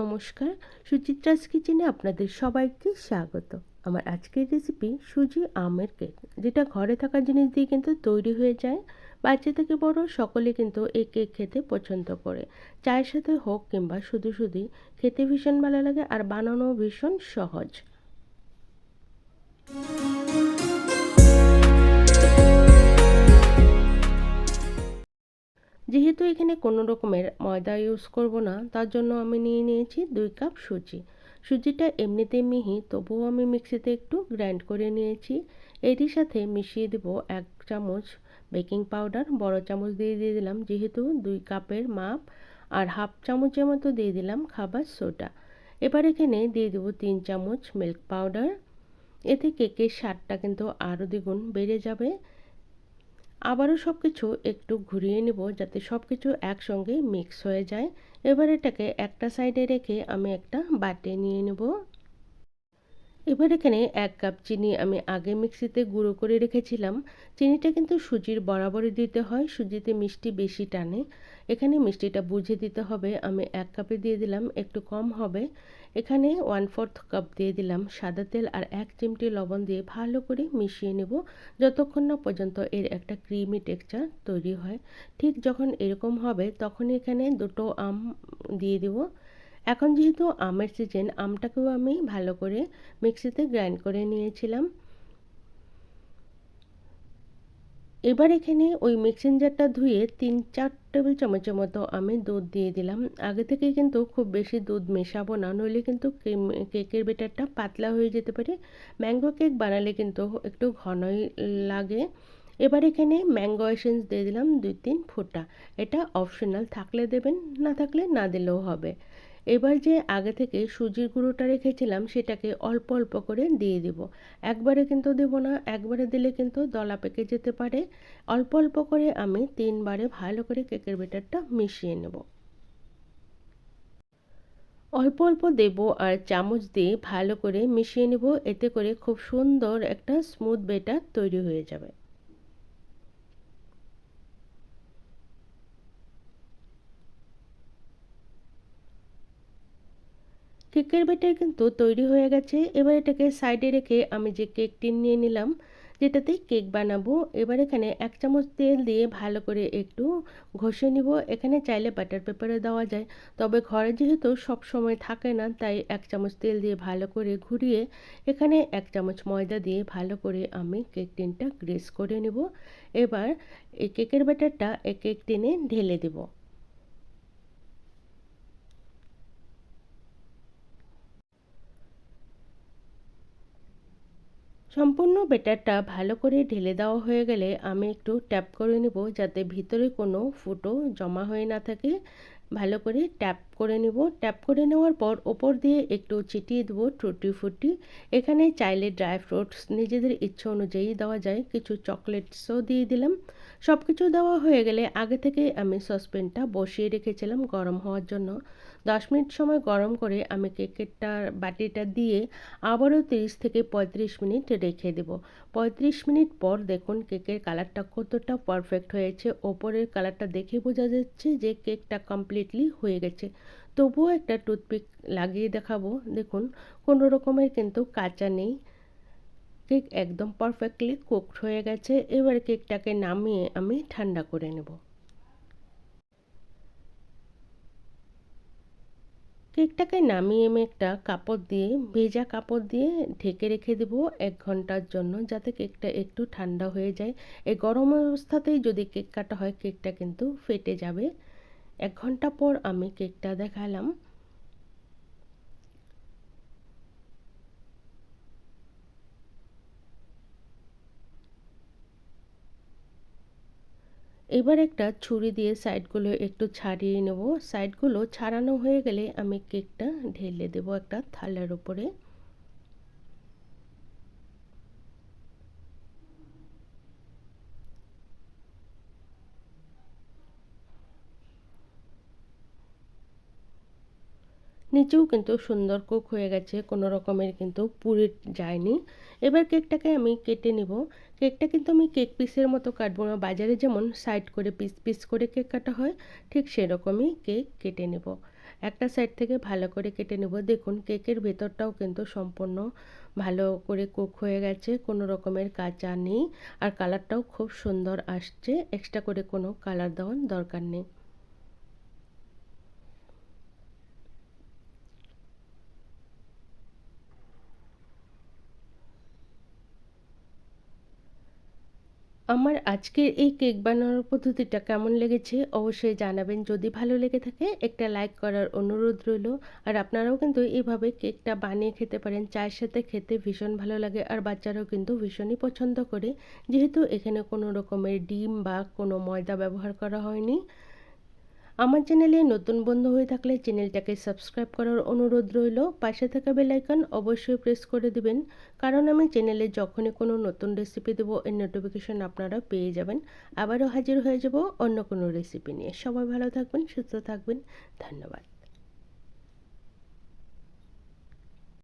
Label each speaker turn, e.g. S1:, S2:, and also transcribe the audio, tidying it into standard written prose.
S1: নমস্কার, সুচিত্রাস কিচেনে আপনাদের সবাইকে স্বাগত। আমার আজকের রেসিপি সুজি আমের কেক, যেটা ঘরে থাকা জিনিস দিয়ে কিন্তু তৈরি হয়ে যায়। বাচ্চা থেকে বড় সকলে কিন্তু এই কেক খেতে পছন্দ করে। চায়ের সাথে হোক কিংবা শুধু শুধুই খেতে ভীষণ ভালো লাগে, আর বানানো ভীষণ সহজ। যেহেতু এখানে কোনো রকমের ময়দা ইউজ করব না, তার জন্য আমি নিয়ে নিয়েছি 2 কাপ সুজি। সুজিটা এমনিতেই মিহি, তবুও আমি মিক্সিতে একটু গ্রাইন্ড করে নিয়েছি। এটির সাথে মিশিয়ে দেব 1 চামচ বেকিং পাউডার, বড় চামচ দিয়ে দিলাম যেহেতু 2 কাপের মাপ, আর হাফ চামচের মতো দিয়ে দিলাম খাবার সোডা। এবার এখানে দিয়ে দেবো 3 চামচ মিল্ক পাউডার। এতে কেকের স্বাদটা কিন্তু আরও দ্বিগুণ বেড়ে যাবে। আবারও সব কিছু একটু ঘুরিয়ে নেব যাতে সব কিছু একসঙ্গে মিক্স হয়ে যায়। এবার এটাকে একটা সাইডে রেখে আমি একটা বাটি নিয়ে নেব। এবার এখানে 1 কাপ চিনি আমি আগে মিক্সিতে গুঁড়ো করে রেখেছিলাম। চিনিটা কিন্তু সুজির বরাবরই দিতে হয়, সুজিতে মিষ্টি বেশি টানে। এখানে মিষ্টিটা বুঝে দিতে হবে। আমি 1 কাপে দিয়ে দিলাম, একটু কম হবে। এখানে 1/4 কাপ দিয়ে দিলাম সাদা তেল, আর 1 চিমটি লবণ দিয়ে ভালো করে মিশিয়ে নেব যতক্ষণ না পর্যন্ত এর একটা ক্রিমি টেক্সচার তৈরি হয়। ঠিক যখন এরকম হবে তখনই এখানে 2টো আম দিয়ে দেব। এখন যেহেতু আমের সিজন, আমটাকেও আমি ভালো করে মিক্সিতে গ্রাইন্ড করে নিয়েছিলাম। এবার এখানে ওই মিক্সিং জারটা ধুয়ে 3-4 টেবিল চামচের মতো আমি দুধ দিয়ে দিলাম। আগে থেকে কিন্তু খুব বেশি দুধ মেশাবো না, নইলে কিন্তু কেকের ব্যাটারটা পাতলা হয়ে যেতে পারে। ম্যাঙ্গো কেক বানালে কিন্তু একটু ঘনই লাগে। এবার এখানে ম্যাঙ্গো এসেন্স দিয়ে দিলাম 2-3 ফোঁটা। এটা অপশনাল, থাকলে দেবেন, না থাকলে না দিলেও হবে। এবার যে আগে থেকে সুজির গুঁড়োটা রেখেছিলাম সেটাকে অল্প অল্প করে দিয়ে দিব। একবারে কিন্তু দেব না, একবারে দিলে কিন্তু দলা পেকে যেতে পারে। অল্প অল্প করে আমি 3 বারে ভালো করে কেকের ব্যাটারটা মিশিয়ে নেব। অল্প অল্প দেব আর চামচ দিয়ে ভালো করে মিশিয়ে নেব, এতে করে খুব সুন্দর একটা স্মুথ ব্যাটার তৈরি হয়ে যাবে। কেকের ব্যাটার কিন্তু তৈরি হয়ে গেছে। এবার এটাকে সাইডে রেখে আমি যে কেক টিন নিয়ে নিলাম, যেটাতে কেক বানাবো। এবার এখানে 1 চামচ তেল দিয়ে ভালো করে একটু ঘষে নিব। এখানে চাইলে বাটার পেপারে দেওয়া যায়, তবে ঘরে যেহেতু সব সময় থাকে না, তাই 1 চামচ তেল দিয়ে ভালো করে ঘুরিয়ে এখানে 1 চামচ ময়দা দিয়ে ভালো করে আমি কেক টিনটা গ্রেস করে নেব। এবার এই কেকের ব্যাটারটা এই কেক টিনে ঢেলে দেব। সম্পূর্ণ ব্যাটারটা ভালো করে ঢেলে দেওয়া হয়ে গেলে আমি একটু ট্যাপ করে নেব যাতে ভিতরে কোনো ফুটো জমা হয়ে না থাকে। ভালো করে ট্যাপ করে নেব। ট্যাপ করে নেওয়ার পর ওপর দিয়ে একটু ছিটিয়ে দেবো টুটি ফুটি। এখানে চাইলে ড্রাই ফ্রুটস নিজেদের ইচ্ছে অনুযায়ী দেওয়া যায়, কিছু চকলেটসও দিয়ে দিলাম। সব কিছু দেওয়া হয়ে গেলে আগে থেকে আমি সসপ্যানটা বসিয়ে রেখেছিলাম গরম হওয়ার জন্য। 10 মিনিট সময় গরম করে আমি কেকেরটা বাটিটা দিয়ে আবারও 30 থেকে 35 মিনিট রেখে দেব। 35 মিনিট পর দেখুন কেকের কালারটা কতটা পারফেক্ট হয়েছে। ওপরের কালারটা দেখে বোঝা যাচ্ছে যে কেকটা কমপ্লিটলি হয়ে গেছে। তবুও একটা টুথপিক লাগিয়ে দেখাবো, দেখুন কোনো রকমের কিন্তু কাঁচা নেই। কেক একদম পারফেক্টলি কুকড হয়ে গেছে। এবার কেকটাকে নামিয়ে আমি ঠান্ডা করে নেব। কেকটাকে নামিয়ে আমি একটা কাপড় দিয়ে, ভেজা কাপড় দিয়ে ঢেকে রেখে দেবো 1 ঘন্টার জন্য, যাতে কেকটা একটু ঠান্ডা হয়ে যায়। এই গরম অবস্থাতেই যদি কেক কাটা হয় কেকটা কিন্তু ফেটে যাবে। 1 ঘন্টা পর আমি কেকটা দেখালাম। এবার একটা ছুরি দিয়ে সাইডগুলো একটু ছাড়িয়ে নেব। সাইডগুলো ছাড়ানো হয়ে গেলে আমি কেকটা ঢেলে দেবো একটা থালার উপরে। নিচেও কিন্তু সুন্দর কুক হয়ে গেছে, কোনো রকমের কিন্তু পুড়ে যায়নি। এবার কেকটাকে আমি কেটে নিব। কেকটা কিন্তু আমি কেক পিসের মতো কাটবো না, বাজারে যেমন সাইড করে পিস পিস করে কেক কাটা হয়, ঠিক সেরকমই কেক কেটে নেব। একটা সাইড থেকে ভালো করে কেটে নেব। দেখুন কেকের ভেতরটাও কিন্তু সম্পূর্ণ ভালো করে কুক হয়ে গেছে, কোনো রকমের কাঁচা নেই আর কালারটাও খুব সুন্দর আসছে, এক্সট্রা করে কোনো কালার দেওয়ার দরকার নেই। আমার আজকের এই কেক বানানোর পদ্ধতিটা কেমন লেগেছে অবশ্যই জানাবেন। যদি ভালো লেগে থাকে একটা লাইক করার অনুরোধ রইল। আর আপনারাও কিন্তু এভাবে কেকটা বানিয়ে খেতে পারেন। চায়ের সাথে খেতে ভীষণ ভালো লাগে আর বাচ্চারাও কিন্তু ভীষণই পছন্দ করে। যেহেতু এখানে কোনো রকমের ডিম বা কোনো ময়দা ব্যবহার করা হয়নি। আমার চ্যানেলে নতুন বন্ধু হয়ে থাকলে চ্যানেলটাকে সাবস্ক্রাইব করার অনুরোধ রইল। পাশে থাকা বেল আইকন অবশ্যই প্রেস করে দিবেন, কারণ আমি চ্যানেলে যখনই কোনো নতুন রেসিপি দেবো এর নোটিফিকেশন আপনারা পেয়ে যাবেন। আবারও হাজির হয়ে যাব অন্য কোনো রেসিপি নিয়ে। সবাই ভালো থাকবেন, সুস্থ থাকবেন। ধন্যবাদ।